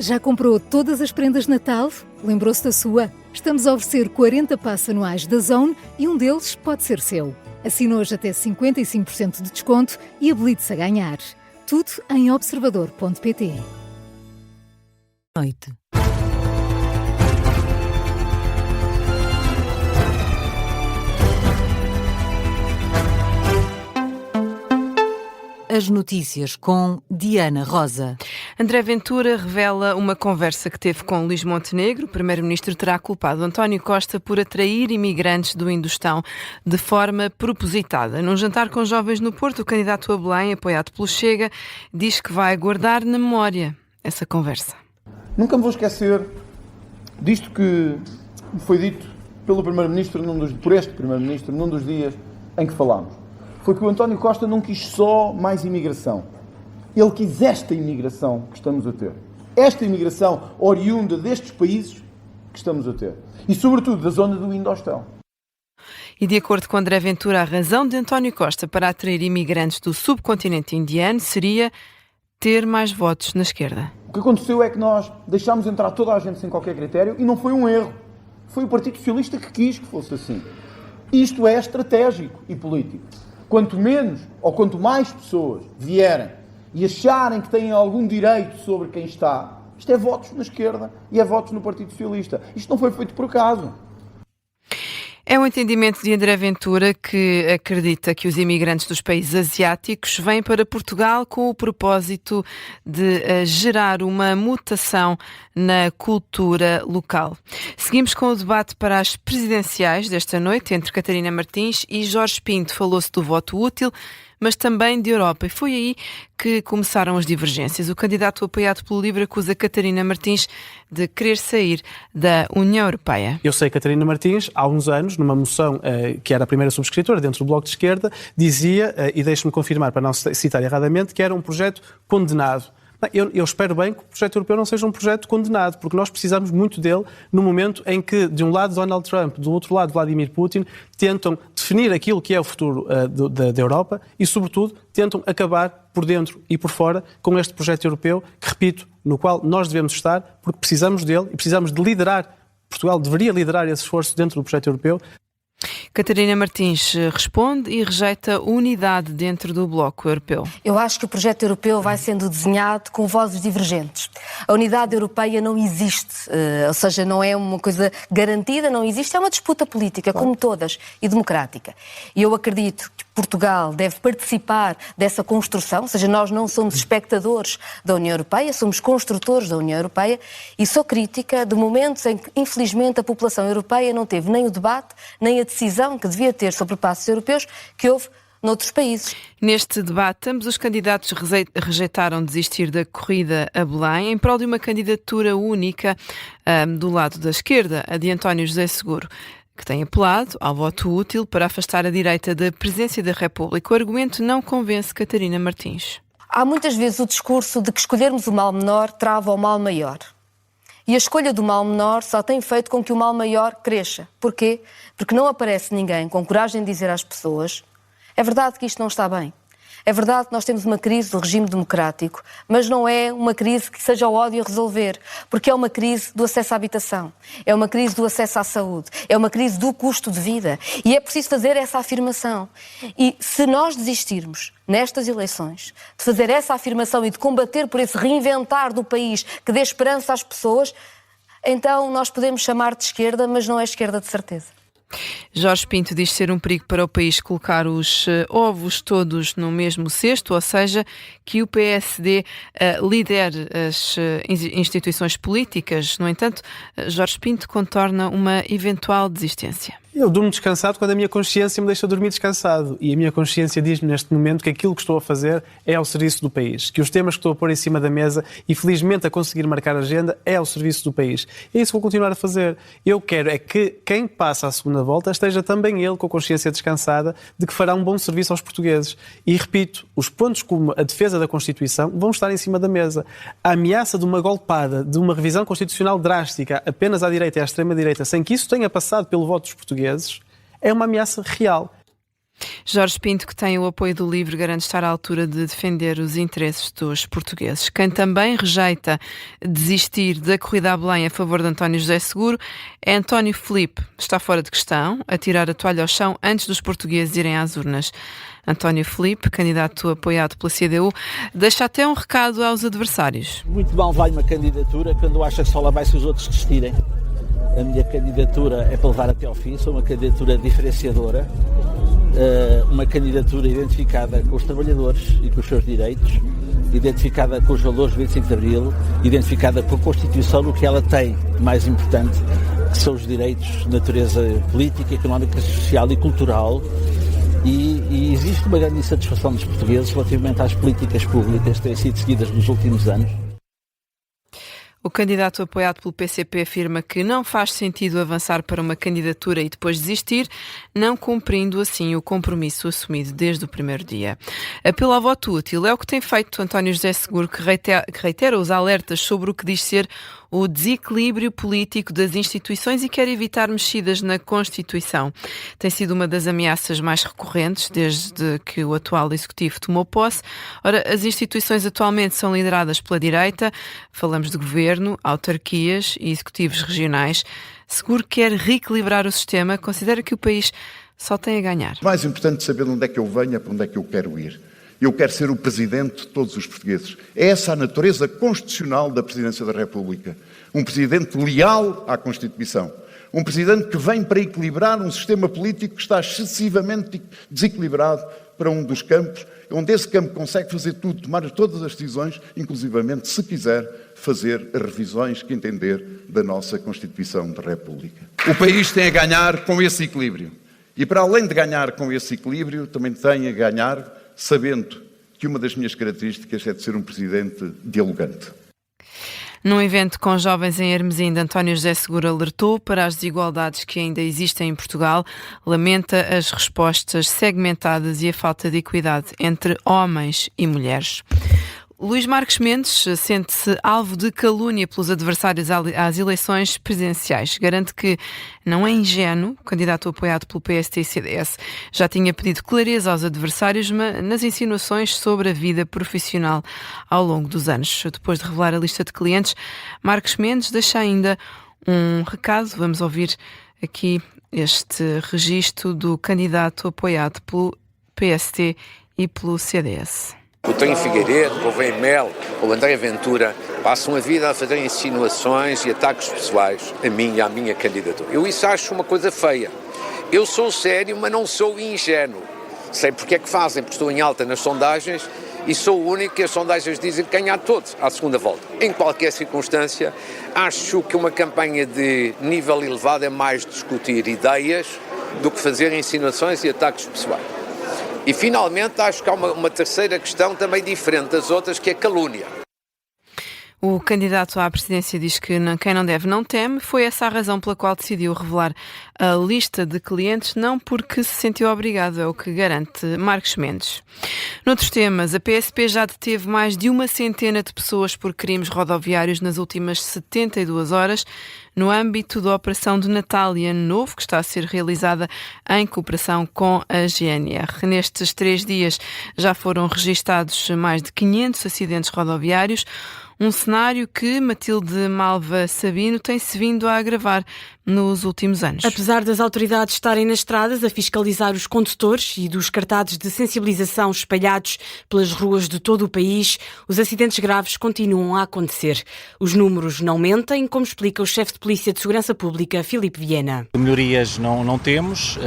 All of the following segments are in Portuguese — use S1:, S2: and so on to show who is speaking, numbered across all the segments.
S1: Já comprou todas as prendas de Natal? Lembrou-se da sua? Estamos a oferecer 40 passes anuais da Zone e um deles pode ser seu. Assine hoje até 55% de desconto e habilite-se a ganhar. Tudo em observador.pt.
S2: Noite. As notícias com Diana Rosa.
S3: André Ventura revela uma conversa que teve com Luís Montenegro. O primeiro-ministro terá culpado António Costa por atrair imigrantes do Indostão de forma propositada. Num jantar com jovens no Porto, o candidato a Belém, apoiado pelo Chega, diz que vai guardar na memória essa conversa.
S4: Nunca me vou esquecer disto que foi dito pelo primeiro-ministro, por este primeiro-ministro, num dos dias em que falámos. Foi que o António Costa não quis só mais imigração. Ele quis esta imigração que estamos a ter. Esta imigração oriunda destes países que estamos a ter. E, sobretudo, da zona do Indostão.
S3: E, de acordo com André Ventura, a razão de António Costa para atrair imigrantes do subcontinente indiano seria ter mais votos na esquerda.
S4: O que aconteceu é que nós deixámos entrar toda a gente sem qualquer critério e não foi um erro. Foi o Partido Socialista que quis que fosse assim. Isto é estratégico e político. Quanto menos ou quanto mais pessoas vierem e acharem que têm algum direito sobre quem está, isto é votos na esquerda e é votos no Partido Socialista. Isto não foi feito por acaso.
S3: É um entendimento de André Ventura, que acredita que os imigrantes dos países asiáticos vêm para Portugal com o propósito de gerar uma mutação na cultura local. Seguimos com o debate para as presidenciais desta noite entre Catarina Martins e Jorge Pinto. Falou-se do voto útil, mas também de Europa. E foi aí que começaram as divergências. O candidato apoiado pelo LIVRE acusa Catarina Martins de querer sair da União Europeia.
S5: Eu sei que Catarina Martins, há uns anos, numa moção que era a primeira subscritora dentro do Bloco de Esquerda, dizia, e deixe-me confirmar para não citar erradamente, que era um projeto condenado. Eu espero bem que o projeto europeu não seja um projeto condenado, porque nós precisamos muito dele no momento em que, de um lado, Donald Trump, do outro lado, Vladimir Putin, tentam definir aquilo que é o futuro da Europa e, sobretudo, tentam acabar por dentro e por fora com este projeto europeu, que, repito, no qual nós devemos estar, porque precisamos dele e precisamos de liderar. Portugal deveria liderar esse esforço dentro do projeto europeu.
S3: Catarina Martins responde e rejeita unidade dentro do Bloco Europeu.
S6: Eu acho que o projeto europeu vai sendo desenhado com vozes divergentes. A unidade europeia não existe, ou seja, não é uma coisa garantida, não existe, é uma disputa política, como todas, e democrática. E eu acredito que Portugal deve participar dessa construção, ou seja, nós não somos espectadores da União Europeia, somos construtores da União Europeia, e sou crítica de momentos em que, infelizmente, a população europeia não teve nem o debate, nem a decisão que devia ter sobre passos europeus que houve noutros países.
S3: Neste debate, ambos os candidatos rejeitaram desistir da corrida a Belém em prol de uma candidatura única do lado da esquerda, a de António José Seguro, que tem apelado ao voto útil para afastar a direita da presidência da República. O argumento não convence Catarina Martins.
S6: Há muitas vezes o discurso de que escolhermos o mal menor trava o mal maior. E a escolha do mal menor só tem feito com que o mal maior cresça. Porquê? Porque não aparece ninguém com coragem de dizer às pessoas: é verdade que isto não está bem. É verdade que nós temos uma crise do regime democrático, mas não é uma crise que seja o ódio a resolver, porque é uma crise do acesso à habitação, é uma crise do acesso à saúde, é uma crise do custo de vida. E é preciso fazer essa afirmação. E se nós desistirmos nestas eleições de fazer essa afirmação e de combater por esse reinventar do país que dê esperança às pessoas, então nós podemos chamar de esquerda, mas não é esquerda de certeza.
S3: Jorge Pinto diz ser um perigo para o país colocar os ovos todos no mesmo cesto, ou seja, que o PSD lidere as instituições políticas. No entanto, Jorge Pinto contorna uma eventual desistência.
S5: Eu durmo descansado quando a minha consciência me deixa dormir descansado. E a minha consciência diz-me neste momento que aquilo que estou a fazer é ao serviço do país. Que os temas que estou a pôr em cima da mesa e felizmente a conseguir marcar a agenda é ao serviço do país. E é isso que vou continuar a fazer. Eu quero é que quem passa a segunda volta esteja também ele com a consciência descansada de que fará um bom serviço aos portugueses. E repito, os pontos como a defesa da Constituição vão estar em cima da mesa. A ameaça de uma golpada, de uma revisão constitucional drástica apenas à direita e à extrema-direita, sem que isso tenha passado pelo voto dos portugueses, é uma ameaça real.
S3: Jorge Pinto, que tem o apoio do LIVRE, garante estar à altura de defender os interesses dos portugueses. Quem também rejeita desistir da corrida a Belém a favor de António José Seguro é António Filipe. Está fora de questão a tirar a toalha ao chão antes dos portugueses irem às urnas. António Filipe, candidato apoiado pela CDU, deixa até um recado aos adversários.
S7: Muito mal vai uma candidatura quando acha que só lá vai se os outros desistirem. A minha candidatura é para levar até ao fim, sou uma candidatura diferenciadora, uma candidatura identificada com os trabalhadores e com os seus direitos, identificada com os valores do 25 de Abril, identificada com a Constituição, no que ela tem mais importante, que são os direitos de natureza política, económica, social e cultural. E existe uma grande insatisfação dos portugueses relativamente às políticas públicas que têm sido seguidas nos últimos anos.
S3: O candidato apoiado pelo PCP afirma que não faz sentido avançar para uma candidatura e depois desistir, não cumprindo assim o compromisso assumido desde o primeiro dia. Apelo ao voto útil é o que tem feito António José Seguro, que reitera os alertas sobre o que diz ser o desequilíbrio político das instituições e quer evitar mexidas na Constituição. Tem sido uma das ameaças mais recorrentes desde que o atual Executivo tomou posse. Ora, as instituições atualmente são lideradas pela direita, falamos de governo, autarquias e executivos regionais. Seguro quer reequilibrar o sistema, considera que o país só tem a ganhar.
S8: Mais importante saber de onde é que eu venho, para onde é que eu quero ir. Eu quero ser o presidente de todos os portugueses. É essa a natureza constitucional da Presidência da República. Um presidente leal à Constituição. Um presidente que vem para equilibrar um sistema político que está excessivamente desequilibrado para um dos campos, onde esse campo consegue fazer tudo, tomar todas as decisões, inclusivamente, se quiser, fazer as revisões que entender da nossa Constituição da República. O país tem a ganhar com esse equilíbrio. E para além de ganhar com esse equilíbrio, também tem a ganhar sabendo que uma das minhas características é de ser um presidente dialogante.
S3: Num evento com jovens em Hermesinde, António José Seguro alertou para as desigualdades que ainda existem em Portugal, lamenta as respostas segmentadas e a falta de equidade entre homens e mulheres. Luís Marques Mendes sente-se alvo de calúnia pelos adversários às eleições presidenciais. Garante que não é ingênuo, o candidato apoiado pelo PST e CDS já tinha pedido clareza aos adversários nas insinuações sobre a vida profissional ao longo dos anos. Depois de revelar a lista de clientes, Marques Mendes deixa ainda um recado. Vamos ouvir aqui este registro do candidato apoiado pelo PST e pelo CDS.
S9: O Tonho Figueiredo, o Rubem Melo, o André Ventura passam a vida a fazer insinuações e ataques pessoais a mim e à minha candidatura. Eu isso acho uma coisa feia. Eu sou sério, mas não sou ingênuo. Sei porque é que fazem, porque estou em alta nas sondagens e sou o único que as sondagens dizem que ganhar todos à segunda volta. Em qualquer circunstância, acho que uma campanha de nível elevado é mais discutir ideias do que fazer insinuações e ataques pessoais. E, finalmente, acho que há uma terceira questão também diferente das outras, que é a calúnia.
S3: O candidato à presidência diz que quem não deve não teme. Foi essa a razão pela qual decidiu revelar a lista de clientes, não porque se sentiu obrigado, é o que garante Marques Mendes. Noutros temas, a PSP já deteve mais de 100 de pessoas por crimes rodoviários nas últimas 72 horas, no âmbito da Operação de Natal e Ano Novo, que está a ser realizada em cooperação com a GNR. Nestes 3 dias já foram registados mais de 500 acidentes rodoviários, um cenário que Matilde Malva Sabino tem-se vindo a agravar nos últimos anos.
S10: Apesar das autoridades estarem nas estradas a fiscalizar os condutores e dos cartazes de sensibilização espalhados pelas ruas de todo o país, os acidentes graves continuam a acontecer. Os números não mentem, como explica o chefe de Polícia de Segurança Pública, Filipe Viena.
S11: Melhorias não temos,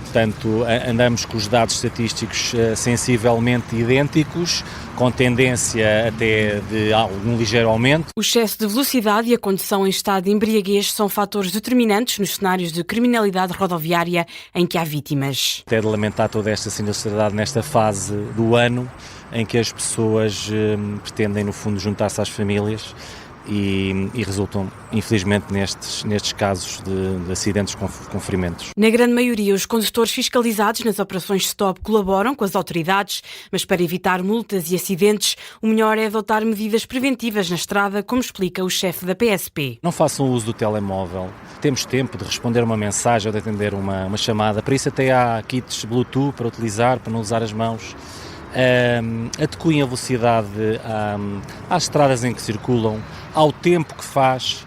S11: portanto andamos com os dados estatísticos sensivelmente idênticos, com tendência até de algum ligeiro aumento.
S10: O excesso de velocidade e a condução em estado de embriaguez são fatores determinantes nos cenários de criminalidade rodoviária em que há vítimas.
S11: Até de lamentar toda esta sinistralidade nesta fase do ano em que as pessoas pretendem, no fundo, juntar-se às famílias e resultam, infelizmente, nestes casos de acidentes com ferimentos.
S10: Na grande maioria, os condutores fiscalizados nas operações stop colaboram com as autoridades, mas para evitar multas e acidentes, o melhor é adotar medidas preventivas na estrada, como explica o chefe da PSP.
S11: Não façam uso do telemóvel. Temos tempo de responder uma mensagem ou de atender uma chamada. Para isso até há kits Bluetooth para utilizar, para não usar as mãos. Adequem a velocidade às estradas em que circulam, ao tempo que faz.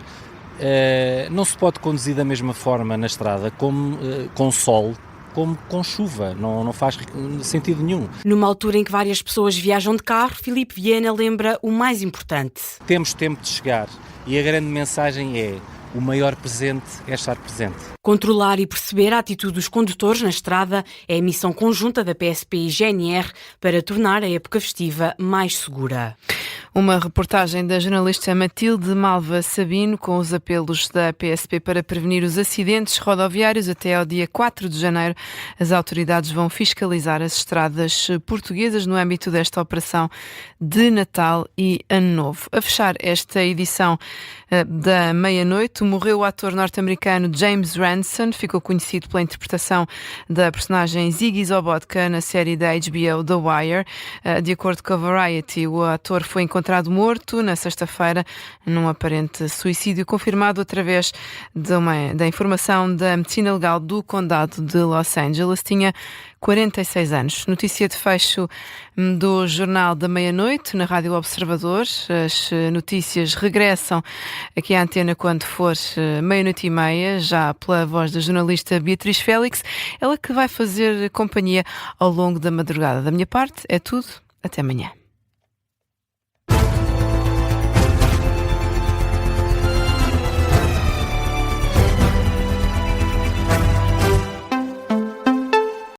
S11: Não se pode conduzir da mesma forma na estrada como com sol, como com chuva, não faz sentido nenhum.
S10: Numa altura em que várias pessoas viajam de carro, Filipe Viana lembra o mais importante.
S11: Temos tempo de chegar e a grande mensagem é: o maior presente é estar presente.
S10: Controlar e perceber a atitude dos condutores na estrada é a missão conjunta da PSP e GNR para tornar a época festiva mais segura.
S3: Uma reportagem da jornalista Matilde Malva Sabino com os apelos da PSP para prevenir os acidentes rodoviários. Até ao dia 4 de janeiro, as autoridades vão fiscalizar as estradas portuguesas no âmbito desta operação de Natal e Ano Novo. A fechar esta edição da meia-noite, morreu o ator norte-americano James Ransone, ficou conhecido pela interpretação da personagem Ziggy Zobotka na série da HBO The Wire. De acordo com a Variety, o ator foi encontrado morto na sexta-feira num aparente suicídio confirmado através da informação da Medicina Legal do Condado de Los Angeles. Tinha 46 anos. Notícia de fecho do Jornal da Meia-Noite na Rádio Observador. As notícias regressam aqui à antena quando for meia-noite e meia, já pela voz da jornalista Beatriz Félix, ela que vai fazer companhia ao longo da madrugada. Da minha parte é tudo. Até amanhã.